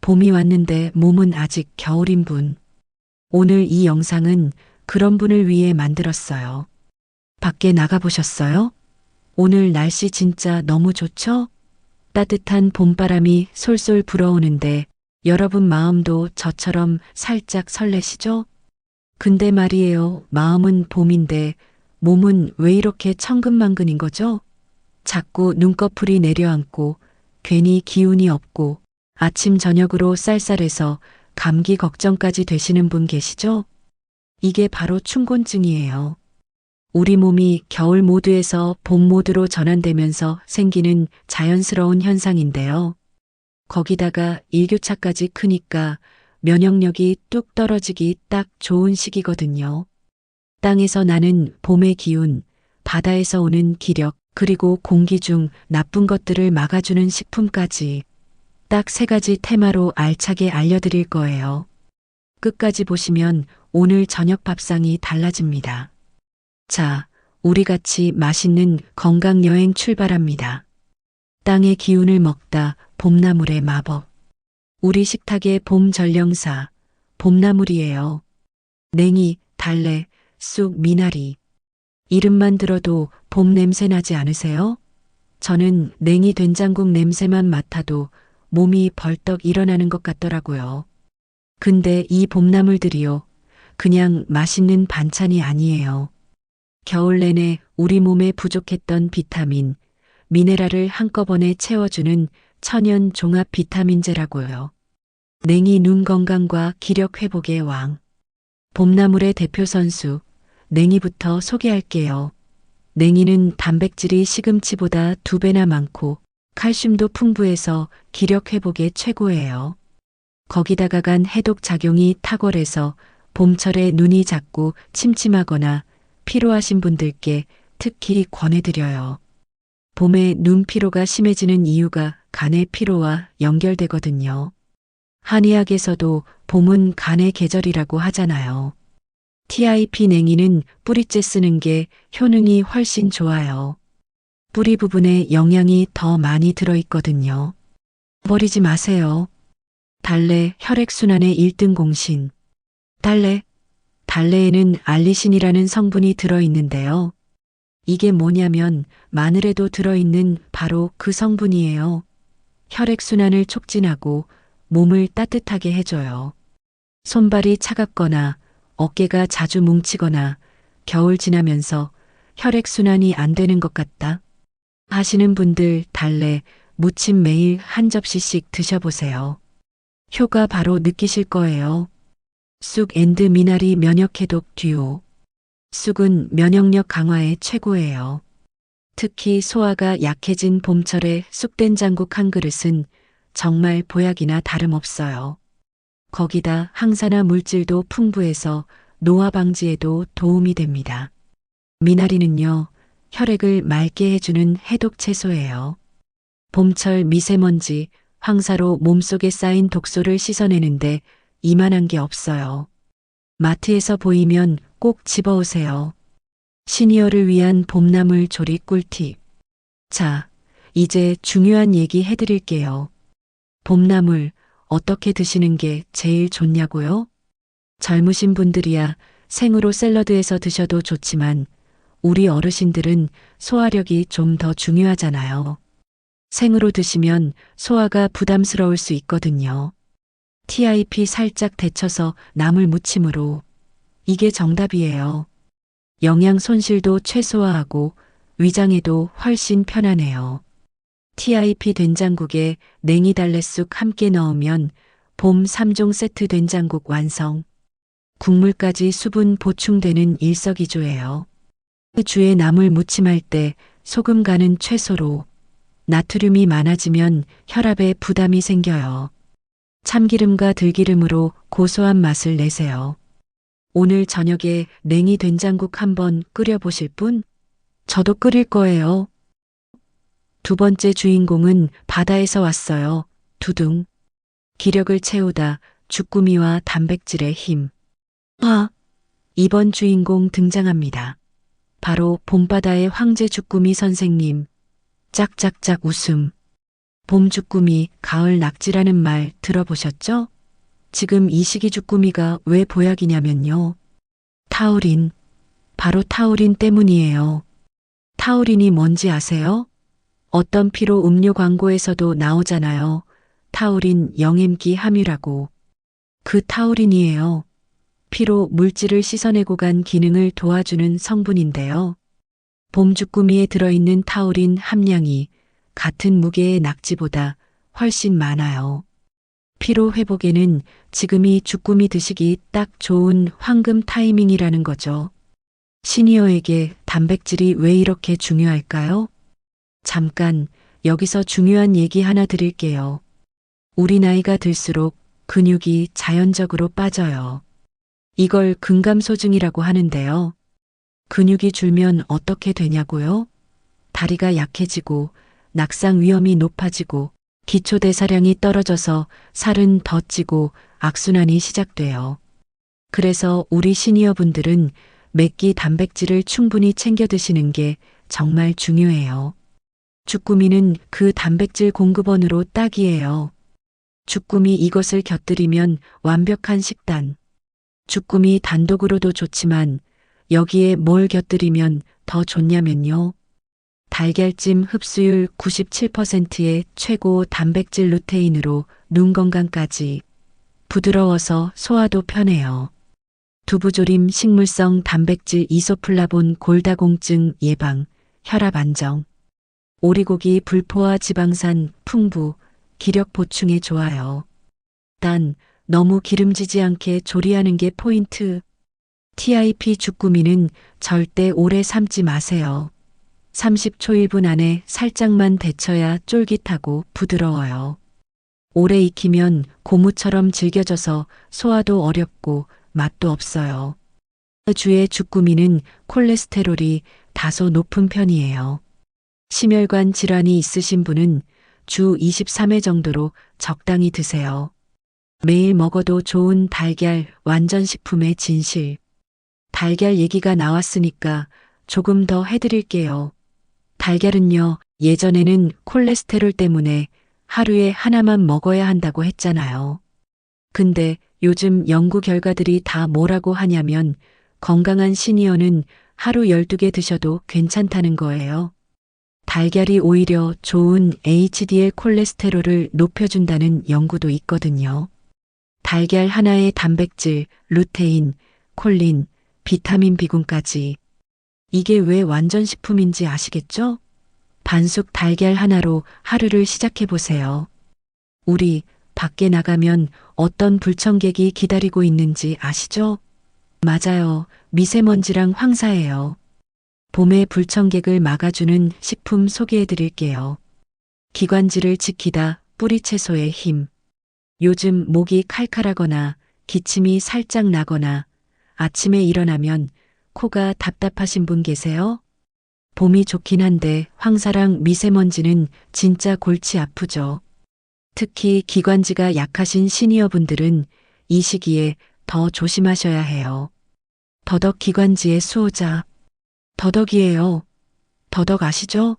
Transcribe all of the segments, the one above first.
봄이 왔는데 몸은 아직 겨울인 분. 오늘 이 영상은 그런 분을 위해 만들었어요. 밖에 나가보셨어요? 오늘 날씨 진짜 너무 좋죠? 따뜻한 봄바람이 솔솔 불어오는데 여러분 마음도 저처럼 살짝 설레시죠? 근데 말이에요. 마음은 봄인데 몸은 왜 이렇게 천근만근인 거죠? 자꾸 눈꺼풀이 내려앉고 괜히 기운이 없고 아침 저녁으로 쌀쌀해서 감기 걱정까지 되시는 분 계시죠? 이게 바로 춘곤증이에요. 우리 몸이 겨울 모드에서 봄 모드로 전환되면서 생기는 자연스러운 현상인데요. 거기다가 일교차까지 크니까 면역력이 뚝 떨어지기 딱 좋은 시기거든요. 땅에서 나는 봄의 기운, 바다에서 오는 기력, 그리고 공기 중 나쁜 것들을 막아주는 식품까지 딱 3가지 테마로 알차게 알려드릴 거예요. 끝까지 보시면 오늘 저녁 밥상이 달라집니다. 자, 우리 같이 맛있는 건강 여행 출발합니다. 땅의 기운을 먹다 봄나물의 마법. 우리 식탁의 봄 전령사, 봄나물이에요. 냉이, 달래, 쑥, 미나리. 이름만 들어도 봄 냄새 나지 않으세요? 저는 냉이 된장국 냄새만 맡아도 몸이 벌떡 일어나는 것 같더라고요. 근데 이 봄나물들이요. 그냥 맛있는 반찬이 아니에요. 겨울 내내 우리 몸에 부족했던 비타민, 미네랄을 한꺼번에 채워주는 천연 종합 비타민제라고요. 냉이 눈 건강과 기력 회복의 왕. 봄나물의 대표 선수, 냉이부터 소개할게요. 냉이는 단백질이 시금치보다 2배나 많고 칼슘도 풍부해서 기력 회복에 최고예요. 거기다가 간 해독 작용이 탁월해서 봄철에 눈이 자꾸 침침하거나 피로하신 분들께 특히 권해드려요. 봄에 눈 피로가 심해지는 이유가 간의 피로와 연결되거든요. 한의학에서도 봄은 간의 계절이라고 하잖아요. TIP 냉이는 뿌리째 쓰는 게 효능이 훨씬 좋아요. 뿌리 부분에 영양이 더 많이 들어있거든요. 버리지 마세요. 달래 혈액순환의 1등 공신. 달래에는 알리신이라는 성분이 들어있는데요. 이게 뭐냐면 마늘에도 들어있는 바로 그 성분이에요. 혈액순환을 촉진하고 몸을 따뜻하게 해줘요. 손발이 차갑거나 어깨가 자주 뭉치거나 겨울 지나면서 혈액순환이 안 되는 것 같다 하시는 분들 달래 무침 매일 한 접시씩 드셔보세요. 효과 바로 느끼실 거예요. 쑥 앤드 미나리 면역해독 듀오. 쑥은 면역력 강화에 최고예요. 특히 소화가 약해진 봄철에 쑥된장국 한 그릇은 정말 보약이나 다름없어요. 거기다 항산화 물질도 풍부해서 노화 방지에도 도움이 됩니다. 미나리는요, 혈액을 맑게 해주는 해독 채소예요. 봄철 미세먼지, 황사로 몸속에 쌓인 독소를 씻어내는데 이만한 게 없어요. 마트에서 보이면 꼭 집어오세요. 시니어를 위한 봄나물 조리 꿀팁. 자, 이제 중요한 얘기 해드릴게요. 봄나물 어떻게 드시는 게 제일 좋냐고요? 젊으신 분들이야 생으로 샐러드해서 드셔도 좋지만 우리 어르신들은 소화력이 좀 더 중요하잖아요. 생으로 드시면 소화가 부담스러울 수 있거든요. TIP 살짝 데쳐서 나물 무침으로. 이게 정답이에요. 영양 손실도 최소화하고 위장에도 훨씬 편하네요. TIP 된장국에 냉이 달래쑥 함께 넣으면 봄 3종 세트 된장국 완성. 국물까지 수분 보충되는 일석이조예요. 주에 나물 무침할 때 소금 간은 최소로. 나트륨이 많아지면 혈압에 부담이 생겨요. 참기름과 들기름으로 고소한 맛을 내세요. 오늘 저녁에 냉이 된장국 한번 끓여보실 분? 저도 끓일 거예요. 2번째 주인공은 바다에서 왔어요. 두둥. 기력을 채우다 주꾸미와 단백질의 힘. 이번 주인공 등장합니다. 바로 봄바다의 황제 주꾸미 선생님. 짝짝짝 웃음. 봄 주꾸미, 가을 낙지라는 말 들어보셨죠? 지금 이 시기 주꾸미가 왜 보약이냐면요. 타우린, 바로 타우린 때문이에요. 타우린이 뭔지 아세요? 어떤 피로 음료 광고에서도 나오잖아요. 타우린 영엠기 함유라고. 그 타우린이에요. 피로 물질을 씻어내고 간 기능을 도와주는 성분인데요. 봄 주꾸미에 들어있는 타우린 함량이 같은 무게의 낙지보다 훨씬 많아요. 피로 회복에는 지금이 주꾸미 드시기 딱 좋은 황금 타이밍이라는 거죠. 시니어에게 단백질이 왜 이렇게 중요할까요? 잠깐 여기서 중요한 얘기 하나 드릴게요. 우리 나이가 들수록 근육이 자연적으로 빠져요. 이걸 근감소증이라고 하는데요. 근육이 줄면 어떻게 되냐고요? 다리가 약해지고 낙상 위험이 높아지고 기초대사량이 떨어져서 살은 더 찌고 악순환이 시작돼요. 그래서 우리 시니어분들은 매끼 단백질을 충분히 챙겨 드시는 게 정말 중요해요. 주꾸미는 그 단백질 공급원으로 딱이에요. 주꾸미 이것을 곁들이면 완벽한 식단. 주꾸미 단독으로도 좋지만 여기에 뭘 곁들이면 더 좋냐면요. 달걀찜 흡수율 97%의 최고 단백질 루테인으로 눈 건강까지 부드러워서 소화도 편해요. 두부조림 식물성 단백질 이소플라본 골다공증 예방, 혈압 안정. 오리고기 불포화 지방산 풍부, 기력 보충에 좋아요. 단 너무 기름지지 않게 조리하는 게 포인트. TIP 주꾸미는 절대 오래 삶지 마세요. 30초 1분 안에 살짝만 데쳐야 쫄깃하고 부드러워요. 오래 익히면 고무처럼 질겨져서 소화도 어렵고 맛도 없어요. 주의 주꾸미는 콜레스테롤이 다소 높은 편이에요. 심혈관 질환이 있으신 분은 주 23회 정도로 적당히 드세요. 매일 먹어도 좋은 달걀 완전 식품의 진실. 달걀 얘기가 나왔으니까 조금 더 해드릴게요. 달걀은요, 예전에는 콜레스테롤 때문에 하루에 하나만 먹어야 한다고 했잖아요. 근데 요즘 연구 결과들이 다 뭐라고 하냐면 건강한 시니어는 하루 12개 드셔도 괜찮다는 거예요. 달걀이 오히려 좋은 HDL 콜레스테롤을 높여준다는 연구도 있거든요. 달걀 하나의 단백질, 루테인, 콜린, 비타민 B군까지. 이게 왜 완전 식품인지 아시겠죠? 반숙 달걀 하나로 하루를 시작해보세요. 우리 밖에 나가면 어떤 불청객이 기다리고 있는지 아시죠? 맞아요. 미세먼지랑 황사예요. 봄의 불청객을 막아주는 식품 소개해드릴게요. 기관지를 지키다 뿌리채소의 힘. 요즘 목이 칼칼하거나 기침이 살짝 나거나 아침에 일어나면 코가 답답하신 분 계세요? 봄이 좋긴 한데 황사랑 미세먼지는 진짜 골치 아프죠. 특히 기관지가 약하신 시니어분들은 이 시기에 더 조심하셔야 해요. 더덕 기관지의 수호자. 더덕이에요. 더덕 아시죠?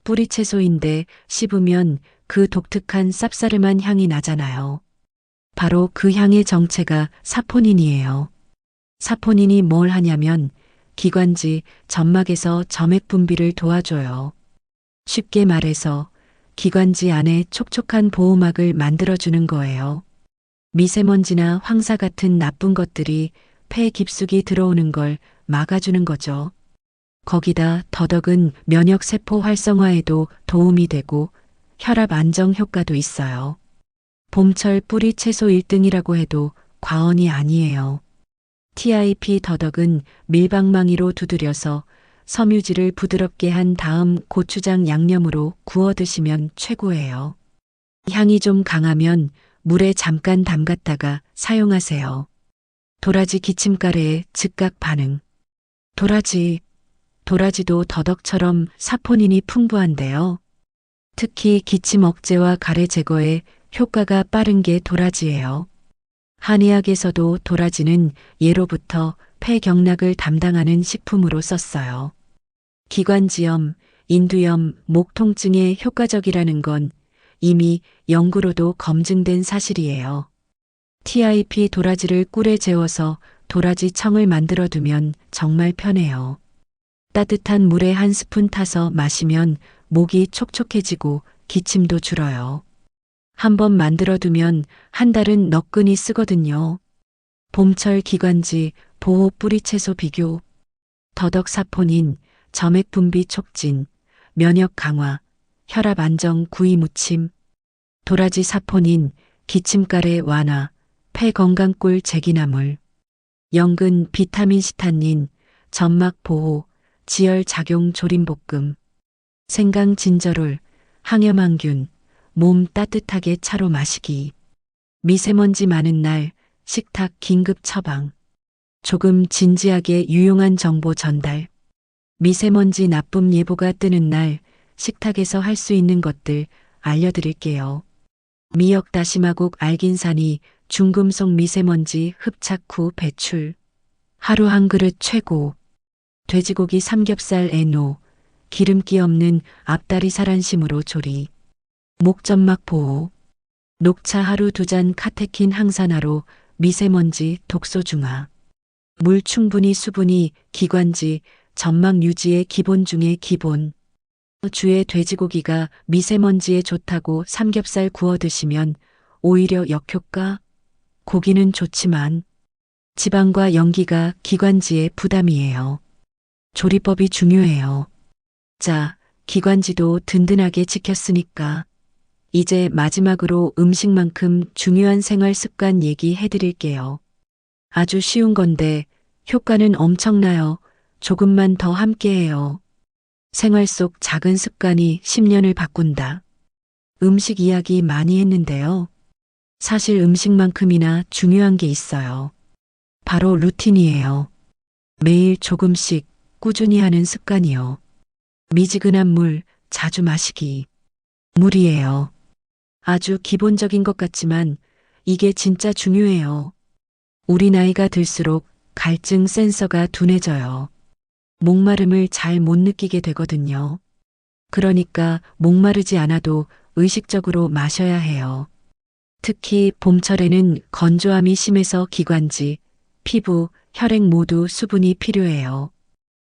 뿌리채소인데 씹으면 그 독특한 쌉싸름한 향이 나잖아요. 바로 그 향의 정체가 사포닌이에요. 사포닌이 뭘 하냐면 기관지, 점막에서 점액 분비를 도와줘요. 쉽게 말해서 기관지 안에 촉촉한 보호막을 만들어주는 거예요. 미세먼지나 황사 같은 나쁜 것들이 폐 깊숙이 들어오는 걸 막아주는 거죠. 거기다 더덕은 면역세포 활성화에도 도움이 되고 혈압 안정 효과도 있어요. 봄철 뿌리 채소 1등이라고 해도 과언이 아니에요. TIP 더덕은 밀방망이로 두드려서 섬유질을 부드럽게 한 다음 고추장 양념으로 구워 드시면 최고예요. 향이 좀 강하면 물에 잠깐 담갔다가 사용하세요. 도라지 기침가래에 즉각 반응. 도라지도 더덕처럼 사포닌이 풍부한데요. 특히 기침 억제와 가래 제거에 효과가 빠른 게 도라지예요. 한의학에서도 도라지는 예로부터 폐경락을 담당하는 식품으로 썼어요. 기관지염, 인두염, 목 통증에 효과적이라는 건 이미 연구로도 검증된 사실이에요. TIP 도라지를 꿀에 재워서 도라지 청을 만들어 두면 정말 편해요. 따뜻한 물에 한 스푼 타서 마시면 목이 촉촉해지고 기침도 줄어요. 한번 만들어 두면 한 달은 너끈히 쓰거든요. 봄철 기관지, 보호 뿌리채소 비교, 더덕 사포닌, 점액 분비 촉진, 면역 강화, 혈압 안정 구이 무침, 도라지 사포닌, 기침가래 완화, 폐 건강꿀 제기나물, 연근 비타민 시타닌, 점막 보호, 지혈 작용 조림볶음, 생강 진저롤, 항염항균, 몸 따뜻하게 차로 마시기, 미세먼지 많은 날 식탁 긴급 처방, 조금 진지하게 유용한 정보 전달, 미세먼지 나쁨 예보가 뜨는 날 식탁에서 할 수 있는 것들 알려드릴게요. 미역 다시마국 알긴산이 중금속 미세먼지 흡착 후 배출, 하루 한 그릇 최고, 돼지고기 삼겹살 에노, 기름기 없는 앞다리살 안심으로 조리, 목점막 보호, 녹차 하루 2잔 카테킨 항산화로 미세먼지 독소 중화, 물 충분히 수분이 기관지, 점막 유지의 기본 중의 기본. 주에 돼지고기가 미세먼지에 좋다고 삼겹살 구워 드시면 오히려 역효과? 고기는 좋지만 지방과 연기가 기관지에 부담이에요. 조리법이 중요해요. 자, 기관지도 든든하게 지켰으니까 이제 마지막으로 음식만큼 중요한 생활 습관 얘기해 드릴게요. 아주 쉬운 건데 효과는 엄청나요. 조금만 더 함께해요. 생활 속 작은 습관이 10년을 바꾼다. 음식 이야기 많이 했는데요. 사실 음식만큼이나 중요한 게 있어요. 바로 루틴이에요. 매일 조금씩 꾸준히 하는 습관이요. 미지근한 물 자주 마시기. 물이에요. 아주 기본적인 것 같지만 이게 진짜 중요해요. 우리 나이가 들수록 갈증 센서가 둔해져요. 목마름을 잘 못 느끼게 되거든요. 그러니까 목마르지 않아도 의식적으로 마셔야 해요. 특히 봄철에는 건조함이 심해서 기관지, 피부, 혈액 모두 수분이 필요해요.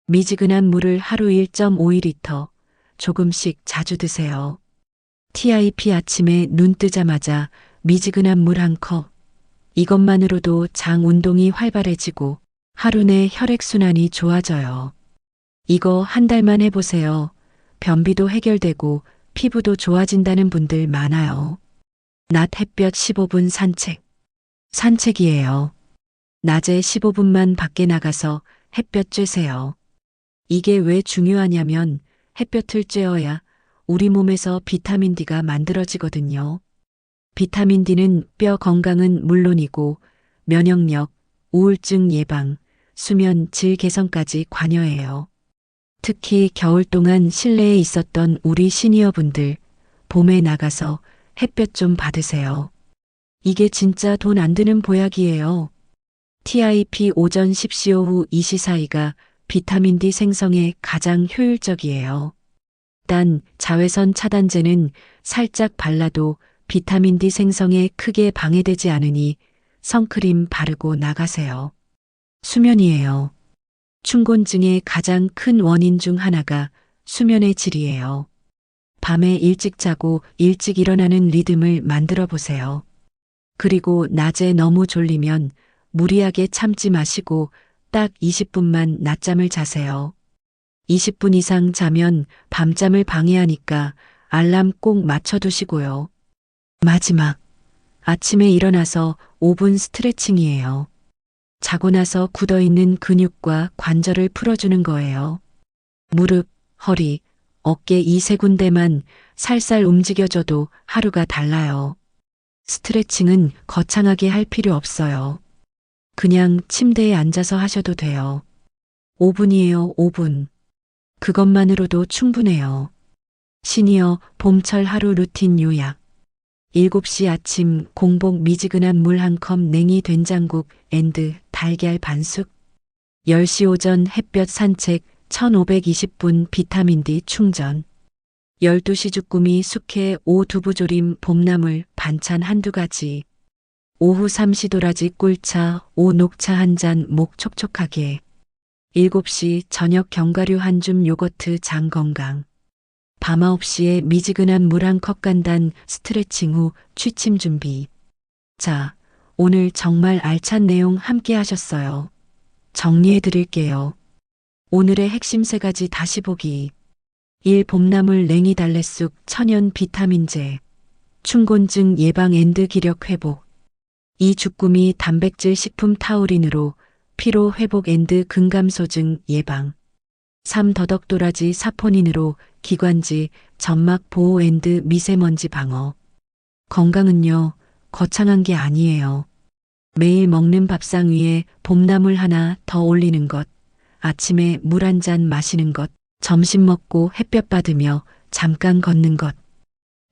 미지근한 물을 하루 1.5리터 조금씩 자주 드세요. TIP 아침에 눈 뜨자마자 미지근한 물 한 컵. 이것만으로도 장 운동이 활발해지고 하루 내 혈액순환이 좋아져요. 이거 한 달만 해보세요. 변비도 해결되고 피부도 좋아진다는 분들 많아요. 낮 햇볕 15분 산책. 산책이에요. 낮에 15분만 밖에 나가서 햇볕 쬐세요. 이게 왜 중요하냐면 햇볕을 쬐어야 우리 몸에서 비타민 D가 만들어지거든요. 비타민 D는 뼈 건강은 물론이고 면역력, 우울증 예방, 수면 질 개선까지 관여해요. 특히 겨울 동안 실내에 있었던 우리 시니어분들, 봄에 나가서 햇볕 좀 받으세요. 이게 진짜 돈 안 드는 보약이에요. TIP 오전 10시 오후 2시 사이가 비타민 D 생성에 가장 효율적이에요. 단 자외선 차단제는 살짝 발라도 비타민 D 생성에 크게 방해되지 않으니 선크림 바르고 나가세요. 수면이에요. 춘곤증의 가장 큰 원인 중 하나가 수면의 질이에요. 밤에 일찍 자고 일찍 일어나는 리듬을 만들어 보세요. 그리고 낮에 너무 졸리면 무리하게 참지 마시고 딱 20분만 낮잠을 자세요. 20분 이상 자면 밤잠을 방해하니까 알람 꼭 맞춰두시고요. 마지막, 아침에 일어나서 5분 스트레칭이에요. 자고 나서 굳어있는 근육과 관절을 풀어주는 거예요. 무릎, 허리, 어깨 이 세 군데만 살살 움직여줘도 하루가 달라요. 스트레칭은 거창하게 할 필요 없어요. 그냥 침대에 앉아서 하셔도 돼요. 5분이에요, 5분. 그것만으로도 충분해요. 시니어 봄철 하루 루틴 요약. 7시 아침 공복 미지근한 물 한 컵 냉이 된장국 앤드 달걀 반숙. 10시 오전 햇볕 산책 1520분 비타민 D 충전. 12시 주꾸미 숙회 오 두부조림 봄나물 반찬 한두 가지. 오후 3시 도라지 꿀차 오 녹차 한 잔 목 촉촉하게. 7시 저녁 견과류 한 줌 요거트 장 건강. 밤 9시에 미지근한 물 한 컵 간단 스트레칭 후 취침 준비. 자, 오늘 정말 알찬 내용 함께 하셨어요. 정리해 드릴게요. 오늘의 핵심 3가지 다시 보기. 1. 봄나물 냉이 달래쑥 천연 비타민제. 충곤증 예방 앤드 기력 회복. 2. 주꾸미 단백질 식품 타우린으로 피로 회복 앤드 근감소증 예방. 3. 더덕도라지 사포닌으로 기관지, 점막 보호 앤드 미세먼지 방어. 건강은요, 거창한 게 아니에요. 매일 먹는 밥상 위에 봄나물 하나 더 올리는 것, 아침에 물 한 잔 마시는 것, 점심 먹고 햇볕 받으며 잠깐 걷는 것.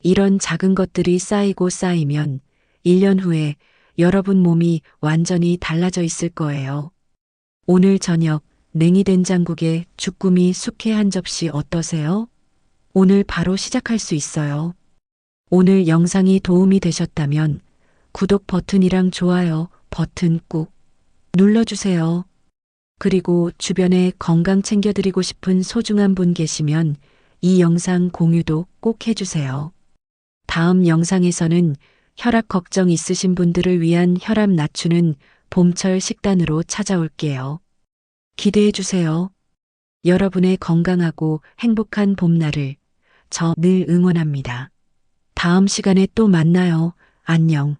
이런 작은 것들이 쌓이고 쌓이면 1년 후에 여러분 몸이 완전히 달라져 있을 거예요. 오늘 저녁 냉이 된장국에 주꾸미 숙회 한 접시 어떠세요? 오늘 바로 시작할 수 있어요. 오늘 영상이 도움이 되셨다면 구독 버튼이랑 좋아요 버튼 꾹 눌러주세요. 그리고 주변에 건강 챙겨드리고 싶은 소중한 분 계시면 이 영상 공유도 꼭 해주세요. 다음 영상에서는 혈압 걱정 있으신 분들을 위한 혈압 낮추는 봄철 식단으로 찾아올게요. 기대해주세요. 여러분의 건강하고 행복한 봄날을 저 늘 응원합니다. 다음 시간에 또 만나요. 안녕.